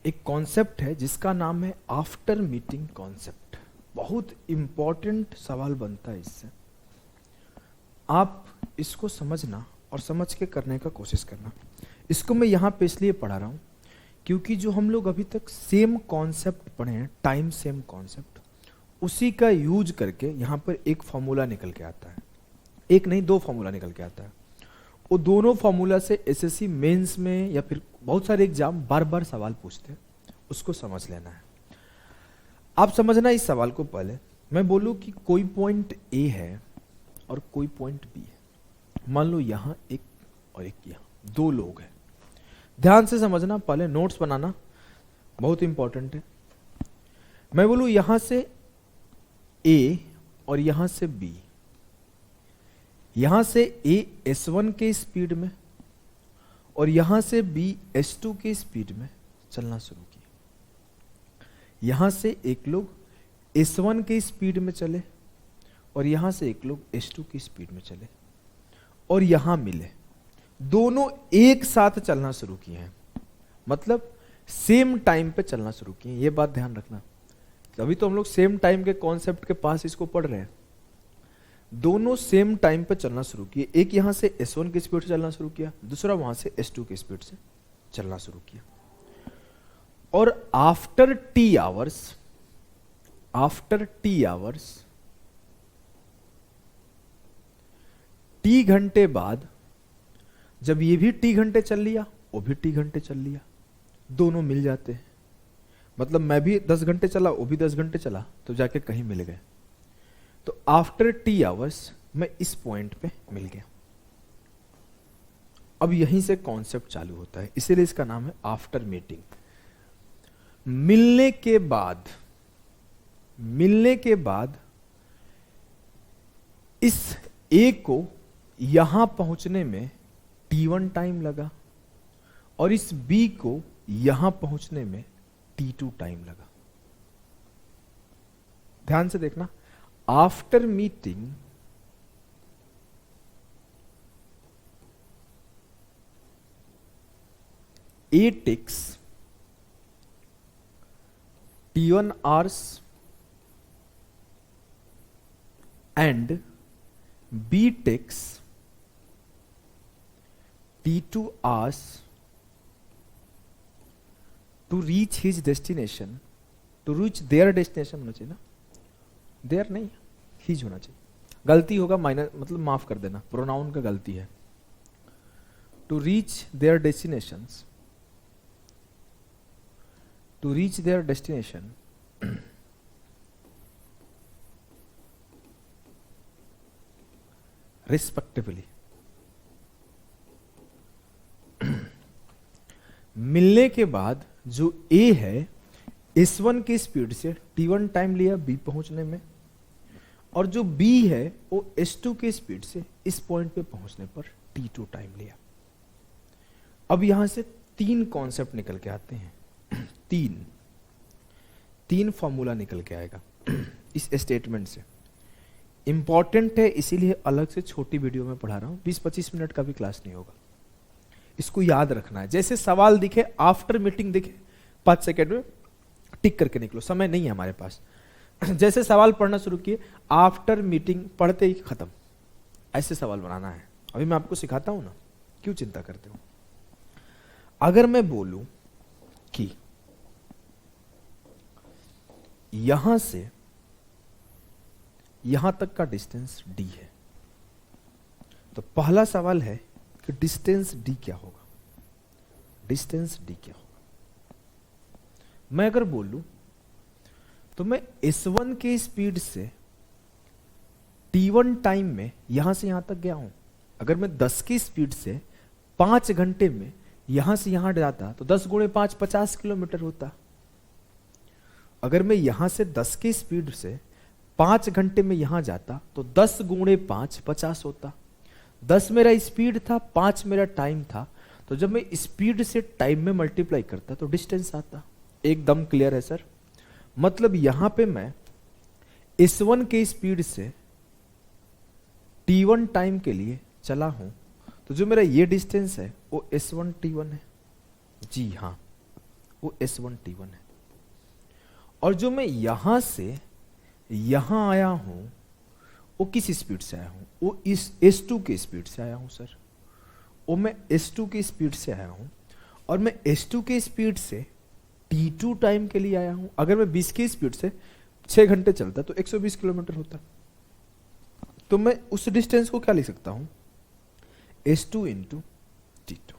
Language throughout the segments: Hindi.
एक कॉन्सेप्ट है जिसका नाम है आफ्टर मीटिंग कॉन्सेप्ट। बहुत इंपॉर्टेंट सवाल बनता है इससे। आप इसको समझना और समझ के करने का कोशिश करना। इसको मैं यहाँ पे इसलिए पढ़ा रहा हूँ क्योंकि जो हम लोग अभी तक सेम कॉन्सेप्ट पढ़े हैं, टाइम सेम कॉन्सेप्ट, उसी का यूज करके यहाँ पर एक फॉर्मूला निकल के आता है। एक नहीं, दो फॉर्मूला निकल के आता है। वो दोनों फॉर्मूला से एसएससी मेंस में या फिर बहुत सारे एग्जाम बार बार सवाल पूछते हैं, उसको समझ लेना है। आप समझना इस सवाल को। पहले मैं बोलूं कि कोई पॉइंट ए है और कोई पॉइंट बी है। मान लो यहां एक और एक यहां, दो लोग हैं। ध्यान से समझना, पहले नोट्स बनाना बहुत इंपॉर्टेंट है। मैं बोलूं यहां से ए और यहां से बी। यहां से ए S1 के स्पीड में और यहां से बी S2 के स्पीड में चलना शुरू किया। यहां से एक लोग S1 के स्पीड में चले और यहां से एक लोग S2 की स्पीड में चले और यहां मिले। दोनों एक साथ चलना शुरू किए हैं, मतलब सेम टाइम पे चलना शुरू किए। ये बात ध्यान रखना। अभी तो हम लोग सेम टाइम के कॉन्सेप्ट के पास इसको पढ़ रहे हैं। दोनों सेम टाइम पे चलना शुरू किए। एक यहां से S1 की स्पीड से चलना शुरू किया, दूसरा वहां से S2 की स्पीड से चलना शुरू किया। और आफ्टर टी आवर्स टी घंटे बाद, जब ये भी टी घंटे चल लिया, वो भी टी घंटे चल लिया, दोनों मिल जाते हैं। मतलब मैं भी 10 घंटे चला, वो भी 10 घंटे चला, तो जाके कहीं मिल गए। तो आफ्टर टी आवर्स मैं इस पॉइंट पे मिल गया। अब यहीं से कॉन्सेप्ट चालू होता है, इसीलिए इसका नाम है आफ्टर मीटिंग। मिलने के बाद इस ए को यहां पहुंचने में T1 टाइम लगा और इस बी को यहां पहुंचने में T2 टाइम लगा। ध्यान से देखना, after meeting A takes T1 hours and B takes T2 hours to reach his destination, to reach their destination होना चाहिए ना, देयर नहीं, हिज होना चाहिए। गलती होगा माइनस, मतलब माफ कर देना, प्रोनाउन का गलती है। To reach their destinations, to reach their destination respectively। मिलने के बाद जो A है S1 की स्पीड से T1 टाइम लिया B पहुंचने में, और जो B है वो S2 की स्पीड से इस पॉइंट पे पहुंचने पर T2 टाइम लिया। अब यहां से तीन कॉन्सेप्ट निकल के आते हैं। तीन फॉर्मूला निकल के आएगा इस स्टेटमेंट से। इंपॉर्टेंट है, इसीलिए अलग से छोटी वीडियो में पढ़ा रहा हूं। 20-25 मिनट का भी क्लास नहीं होगा, इसको याद रखना है। जैसे सवाल दिखे, आफ्टर मीटिंग दिखे, 5 सेकेंड में टिक करके निकलो, समय नहीं है हमारे पास। जैसे सवाल पढ़ना शुरू किए, आफ्टर मीटिंग पढ़ते ही खत्म, ऐसे सवाल बनाना है। अभी मैं आपको सिखाता हूं ना, क्यों चिंता करते हो। अगर मैं बोलूं कि यहां से यहां तक का डिस्टेंस d है, तो पहला सवाल है कि डिस्टेंस d क्या होगा। डिस्टेंस d क्या होगा। मैं अगर बोलूं तो मैं S1 के स्पीड से T1 टाइम में यहां से यहां तक गया हूं। अगर मैं 10 की स्पीड से 5 घंटे में यहां से यहां जाता तो 10 गुणे 5 50 किलोमीटर होता। अगर मैं यहां से 10 की स्पीड से 5 घंटे में यहां जाता तो 10 गुणे 5 50 होता। 10 मेरा स्पीड था, 5 मेरा टाइम था, तो जब मैं स्पीड से टाइम में मल्टीप्लाई करता तो डिस्टेंस आता। एकदम क्लियर है सर। मतलब यहां पे मैं S1 के स्पीड से T1 टाइम के लिए चला हूं, तो जो मेरा ये डिस्टेंस है वो S1 T1 है। जी हां, वो S1T1 है। और जो मैं यहां से यहां आया हूं वो किस स्पीड से आया हूं? वो इस S2 के स्पीड से आया हूं सर। वो मैं S2 की स्पीड से आया हूं और मैं S2 के स्पीड से T2 टाइम के लिए आया हूं। अगर मैं 20 की स्पीड से 6 घंटे चलता तो 120 किलोमीटर होता। तो मैं उस डिस्टेंस को क्या लिख सकता हूं? S2 into T2,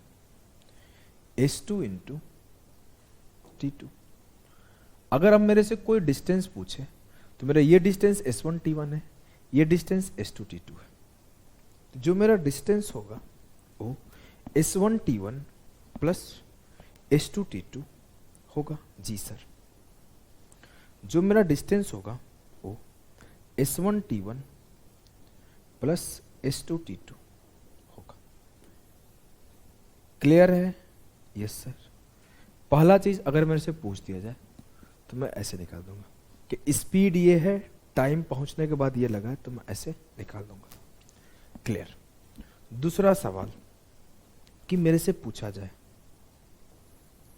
S2 into T2। अगर अब मेरे से कोई डिस्टेंस पूछे तो मेरा ये डिस्टेंस S1T1 है, ये डिस्टेंस S2T2 है। तो जो मेरा डिस्टेंस होगा वो S1T1 प्लस S2T2 होगा। जी सर। जो मेरा डिस्टेंस होगा वो S1T1 प्लस S2T2 होगा। क्लियर है? Yes sir. पहला चीज अगर मेरे से पूछ दिया जाए तो मैं ऐसे निकाल दूंगा कि स्पीड ये है, टाइम पहुंचने के बाद ये लगा है, तो मैं ऐसे निकाल दूंगा। क्लियर। दूसरा सवाल कि मेरे से पूछा जाए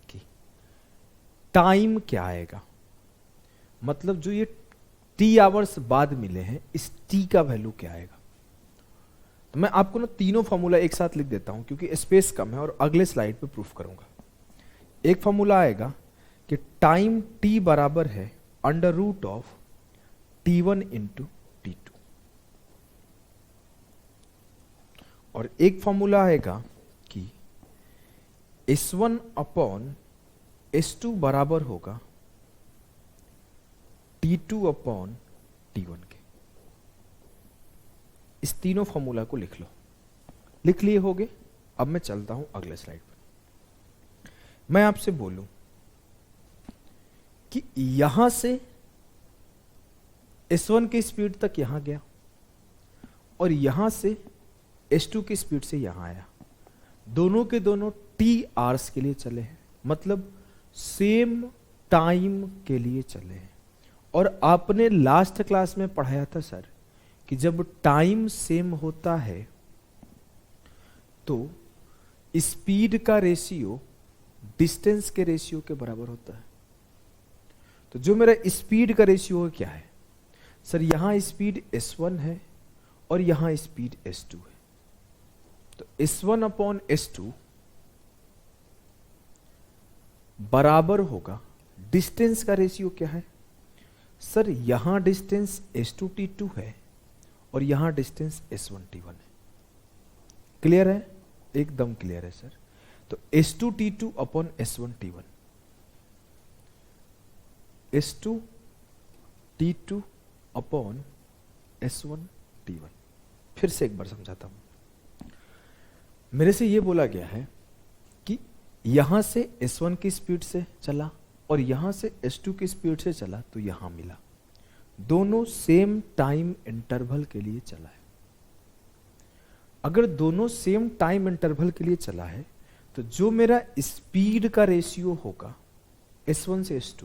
कि टाइम क्या आएगा, मतलब जो ये T आवर्स बाद मिले हैं इस T का वैल्यू क्या आएगा। तो मैं आपको ना तीनों फॉर्मूला एक साथ लिख देता हूं क्योंकि स्पेस कम है और अगले स्लाइड पे प्रूफ करूंगा। एक फॉर्मूला आएगा कि टाइम T बराबर है under root of T1 into T2, और एक फॉर्मूला आएगा कि S1 अपॉन S2 बराबर होगा T2 अपॉन T1 के। इस तीनों फॉर्मूला को लिख लो। लिख लिए होगे? अब मैं चलता हूं अगले स्लाइड पर। मैं आपसे बोलूं कि यहां से S1 की स्पीड तक यहां गया और यहां से S2 की स्पीड से यहां आया, दोनों के दोनों T आवर्स के लिए चले हैं, मतलब सेम टाइम के लिए चले हैं। और आपने लास्ट क्लास में पढ़ाया था सर कि जब टाइम सेम होता है तो स्पीड का रेशियो डिस्टेंस के रेशियो के बराबर होता है। तो जो मेरा स्पीड का रेशियो है क्या है सर? यहां स्पीड S1 है और यहां स्पीड S2 है। तो S1 अपॉन S2 बराबर होगा, डिस्टेंस का रेशियो क्या है सर? यहां डिस्टेंस S2T2 है और यहां डिस्टेंस S1T1 है। क्लियर है? एकदम क्लियर है सर। तो S2T2 upon S1T1, S2T2 upon S1T1। फिर से एक बार समझाता हूं। मेरे से यह बोला गया है कि यहां से S1 की स्पीड से चला और यहां से S2 की स्पीड से चला तो यहां मिला, दोनों सेम टाइम इंटरवल के लिए चला है। अगर दोनों सेम टाइम इंटरवल के लिए चला है तो जो मेरा स्पीड का रेशियो होगा S1 से S2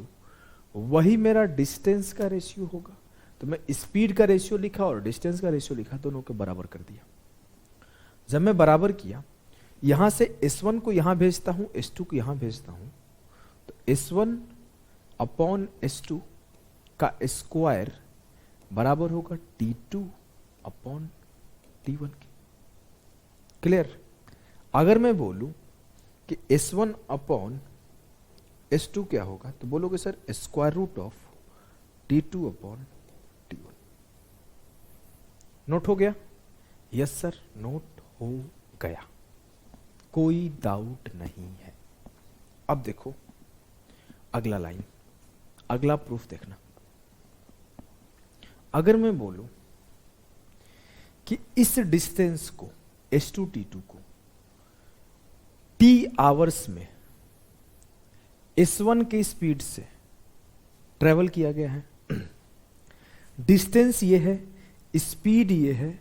वही मेरा डिस्टेंस का रेशियो होगा। तो मैं स्पीड का रेशियो लिखा और डिस्टेंस का रेशियो लिखा, दोनों के बराबर कर दिया। जब मैं बराबर किया, यहां से S1 को यहां भेजता हूं, S2 को यहां भेजता हूं, तो S1 अपॉन S2 का स्क्वायर बराबर होगा T2 अपॉन T1 के। क्लियर? अगर मैं बोलूं कि S1 अपॉन S2 क्या होगा तो बोलोगे sir square root of T2 upon T1। Note हो गया? यस सर, नोट हो गया, कोई डाउट नहीं है। अब देखो अगला लाइन, अगला प्रूफ देखना। अगर मैं बोलूं कि इस डिस्टेंस को S2T2 को T आवर्स में S1 की स्पीड से ट्रेवल किया गया है, डिस्टेंस ये है, स्पीड ये है,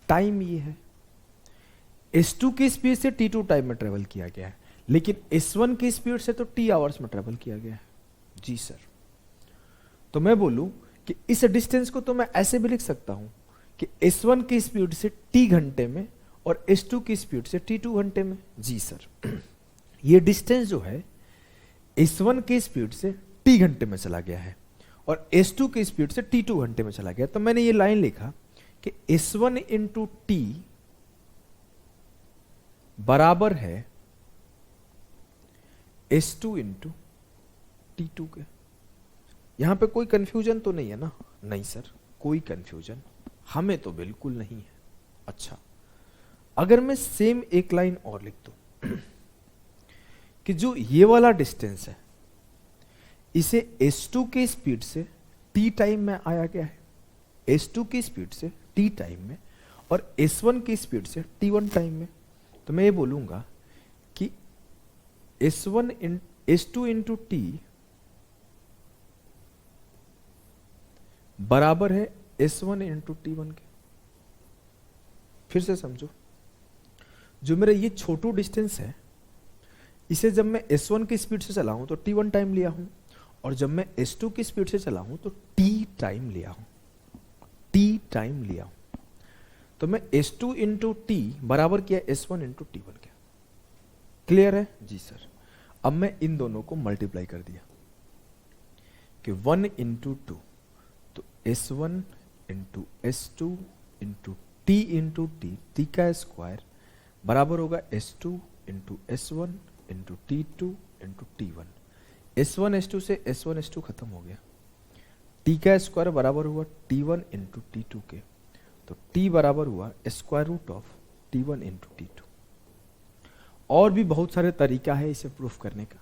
टाइम ये है। S2 की स्पीड से T2 टाइम में ट्रेवल किया गया है, लेकिन S1 की स्पीड से तो T आवर्स में ट्रेवल किया गया है। जी सर। तो मैं बोलूं कि इस डिस्टेंस को तो मैं ऐसे भी लिख सकता हूं कि S1 की स्पीड से T घंटे में और S2 की स्पीड से T2 घंटे में। जी सर। ये डिस्टेंस जो है S1 की स्पीड से t घंटे में चला गया है और S2 की स्पीड से t2 घंटे में चला गया, तो मैंने ये लाइन लिखा कि S1 इंटू टी बराबर है S2 इंटू T2 के। यहां पे कोई कंफ्यूजन तो नहीं है ना? नहीं सर, कोई कंफ्यूजन हमें तो बिल्कुल नहीं है। अच्छा, अगर मैं सेम एक लाइन और लिख दूं कि जो ये वाला डिस्टेंस है इसे S2 की स्पीड से t टाइम में आया गया है, S2 की स्पीड से t टाइम में, और S1 की स्पीड से t1 टाइम में, तो मैं ये बोलूंगा कि S2 इंटू टी बराबर है S1 इंटू T1 के। फिर से समझो, जो मेरा ये छोटू डिस्टेंस है इसे जब मैं S1 की स्पीड से चला हूं तो T1 टाइम लिया हूं, और जब मैं S2 की स्पीड से चला हूं तो T टाइम लिया हूं, T टाइम लिया हूं। तो मैं S2 इंटू टी बराबर किया S1 इंटू T1 के। क्लियर है? जी सर। अब मैं इन दोनों को मल्टीप्लाई कर दिया कि 1 इंटू टू, तो S1 into S2 into T into T का स्क्वायर बराबर होगा S2 into S1 into T2 into T1। S1 S2 से S1 S2 खत्म हो गया, T का स्क्वायर बराबर हुआ T1 इंटू T2 के, तो T बराबर हुआ square root of T1 into T2। और भी बहुत सारे तरीका है इसे प्रूफ करने का,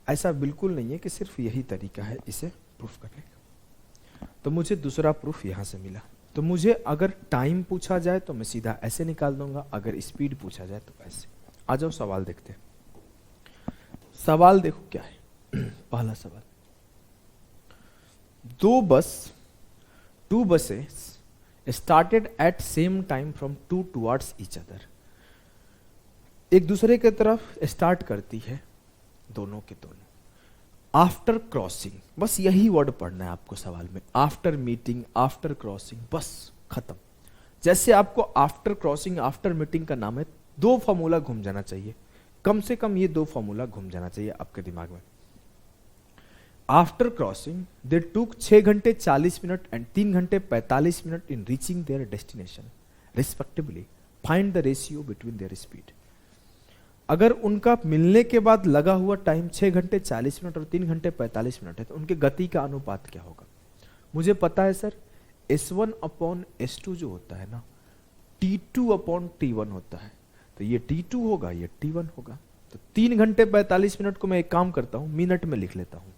ऐसा बिल्कुल नहीं है कि सिर्फ यही तरीका है इसे प्रूफ करने का। तो मुझे दूसरा प्रूफ यहां से मिला, तो मुझे अगर टाइम पूछा जाए तो मैं सीधा ऐसे निकाल दूंगा, अगर स्पीड पूछा जाए तो ऐसे। आ जाओ सवाल देखते हैं। सवाल देखो क्या है। पहला सवाल, two buses started at same time from two towards each other. एक दूसरे की तरफ स्टार्ट करती है, दोनों के दोनों। आफ्टर क्रॉसिंग, बस यही वर्ड पढ़ना है आपको सवाल में, आफ्टर मीटिंग, आफ्टर क्रॉसिंग, बस खत्म। जैसे आपको आफ्टर क्रॉसिंग, आफ्टर मीटिंग का नाम है, दो फॉर्मूला घूम जाना चाहिए, कम से कम ये दो फॉर्मूला घूम जाना चाहिए आपके दिमाग में। आफ्टर क्रॉसिंग दे टूक 6 घंटे 40 मिनट एंड 3 घंटे 45 minute in reaching there destination respectively, find the ratio between their speed. अगर उनका मिलने के बाद लगा हुआ टाइम 6 घंटे 40 मिनट और 3 घंटे 45 मिनट है, तो उनके गति का अनुपात क्या होगा? मुझे पता है सर, S1 अपॉन S2 जो होता है ना, T2 अपॉन T1 होता है, तो ये T2 होगा, ये T1 होगा। तो 3 घंटे 45 मिनट को मैं एक काम करता हूं, मिनट में लिख लेता हूं।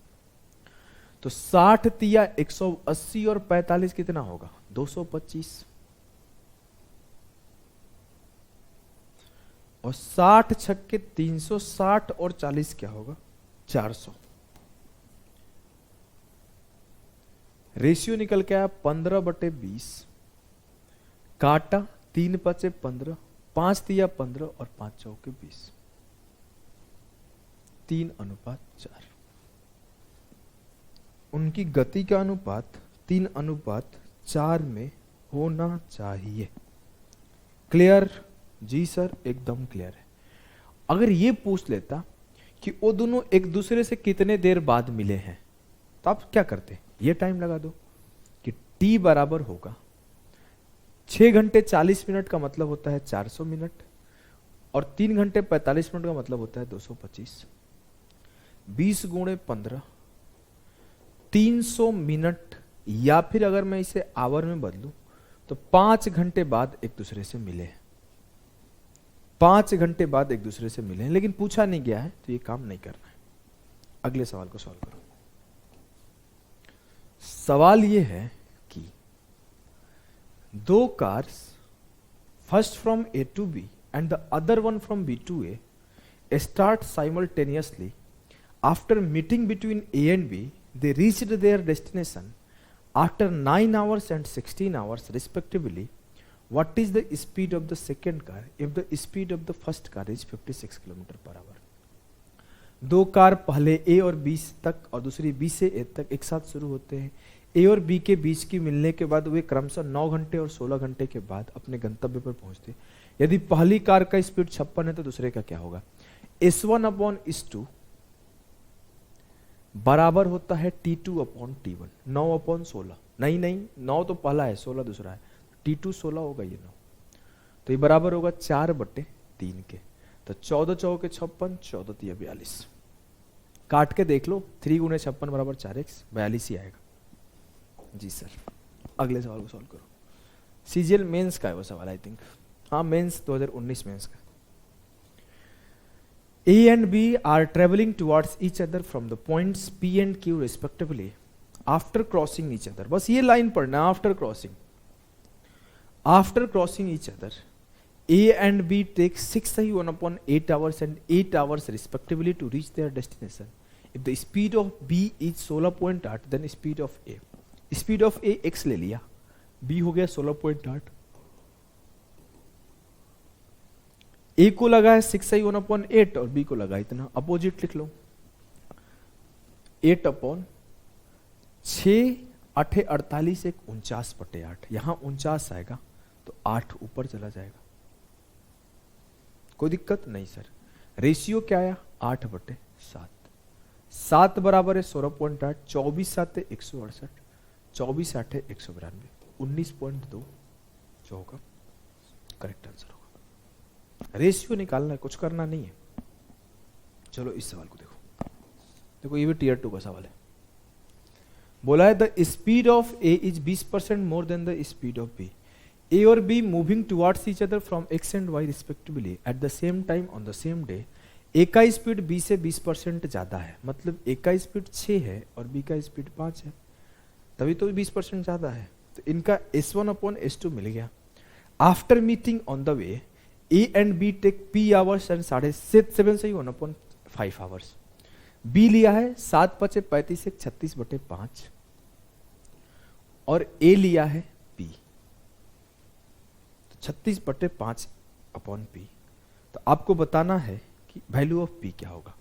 तो 60 तिया 180 और 45 कितना होगा? 225। और 60 छक्के 360 और 40 क्या होगा? 400। रेशियो निकल के आया 15/20, काटा 3 5 15, 5 तिया 15 और 5 चौके 20, 3:4। उनकी गति का अनुपात 3:4 में होना चाहिए। क्लियर? जी सर, एकदम क्लियर है। अगर ये पूछ लेता कि वो दोनों एक दूसरे से कितने देर बाद मिले हैं, तो आप क्या करते? ये टाइम लगा दो कि T बराबर होगा 6 घंटे 40 मिनट का मतलब होता है 400 मिनट, और 3 घंटे 45 मिनट का मतलब होता है 225। 20 गुणे 15, 300 मिनट, या फिर अगर मैं इसे आवर में बदलूं तो 5 घंटे बाद एक दूसरे से मिले हैं, 5 घंटे बाद एक दूसरे से मिले हैं, लेकिन पूछा नहीं गया है तो ये काम नहीं करना है। अगले सवाल को सॉल्व करो। सवाल ये है कि दो cars, first from A to B and the other one from B to A, start simultaneously. After meeting between A and B, they reached their destination after 9 hours and 16 hours respectively. What is the speed of the second car if the speed of the first car is 56 km/h? दो कार पहले A और B तक और दूसरी B से A तक एक साथ शुरू होते हैं। A और B के बीच की मिलने के बाद वे क्रमशः 9 घंटे और 16 घंटे के बाद अपने गंतव्य पर पहुंचते। यदि पहली कार का स्पीड 56 है तो दूसरे का क्या होगा? S1 अपॉन S2 बराबर होता है T2 अपॉन T1, 9 अपॉन 16, नहीं 9 तो पहला है, 16 दूसरा है, T2 16 होगा ये 9, तो ये बराबर होगा 4/3 के। तो 14 चौके 56, 14 तिया 42, काट के देख लो, 3 गुणे 56 बराबर 4x, 42 ही आएगा। जी सर, अगले सवाल को सॉल्व करो। सीजीएल मेंस का है वो सवाल आई थिंक, हाँ मेंस 2019 मेंस का। A and B are traveling towards each other from the points P and Q respectively after crossing each other. बस ये लाइन पढ़ना, after crossing. After crossing each other, A and B take 6i1 upon 8 hours and 8 hours respectively to reach their destination. If the speed of B is 16.8, then speed of A. Speed of A x ले लिया, B हो गया 16.8, A को लगा है 6i1 अपॉन 8 और B को लगा इतना, अपोजिट लिख लो, 8 अपॉन 6 8 48 एक 49/8, यहां 49 आएगा तो 8 ऊपर चला जाएगा, कोई दिक्कत नहीं सर। रेशियो क्या आया 8/7, 7 बराबर है 16.8, 24 7 है 168, 24 8 है 192, 19.2 जो होगा करेक्ट आंसर होगा। रेशियो निकालना है, कुछ करना नहीं है। चलो इस सवाल को देखो, देखो ये भी टीयर 2 का सवाल है। बोला है the speed of A is 20% more than the speed of B. A और B moving towards each other from X and Y respectively at the same time on the same day. A का स्पीड बी से 20% ज्यादा है, मतलब ए का स्पीड 6 है और बी का स्पीड 5 है, तभी तो 20% ज्यादा है। तो इनका S1 अपॉन S2 मिल गया। After meeting on the way A and B take P hours and 7.5 से 1 upon 5 hours. B लिया है 7 × 5 = 35 से 36/5 और A लिया है P, तो 36/5 अपॉन P। तो आपको बताना है कि वैल्यू ऑफ P क्या होगा।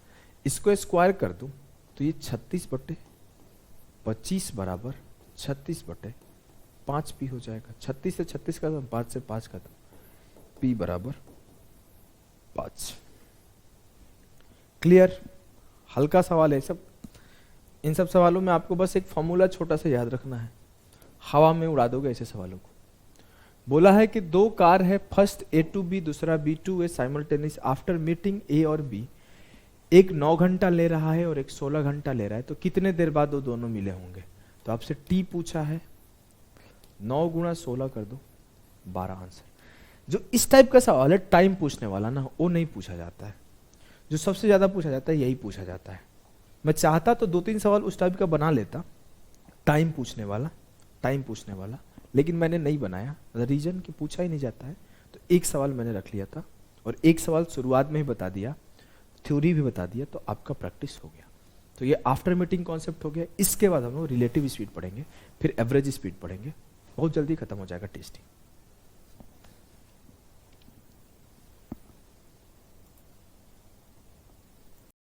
इसको स्क्वायर कर दूं तो ये 36/25 बराबर 36/5P हो जाएगा। 36 से 36 का 5 से 5 का P बराबर 5। क्लियर? हल्का सवाल है सब। इन सब सवालों में आपको बस एक फॉर्मूला छोटा सा याद रखना है, हवा में उड़ा दोगे ऐसे सवालों को। बोला है कि 2 कार है, फर्स्ट A to B दूसरा B to A simultaneous after meeting A और B। एक 9 घंटा ले रहा है और एक 16 घंटा ले रहा है, तो कितने देर बाद वो दोनों मिले होंगे। तो आपसे T पूछा है, 9 × 16 कर दो, 12 आंसर। जो इस टाइप का सवाल है टाइम पूछने वाला ना, वो नहीं पूछा जाता है। जो सबसे ज्यादा पूछा जाता है यही पूछा जाता है। मैं चाहता तो 2-3 सवाल उस टाइप का बना लेता, टाइम पूछने वाला, लेकिन मैंने नहीं बनाया। रीजन कि पूछा ही नहीं जाता है, तो एक सवाल मैंने रख लिया था और एक सवाल शुरुआत में ही बता दिया, थ्योरी भी बता दिया, तो आपका प्रैक्टिस हो गया। तो ये आफ्टर मीटिंग कॉन्सेप्ट हो गया। इसके बाद हम लोग रिलेटिव स्पीड पढ़ेंगे, फिर एवरेज स्पीड पढ़ेंगे, बहुत जल्दी खत्म हो जाएगा टेस्टिंग।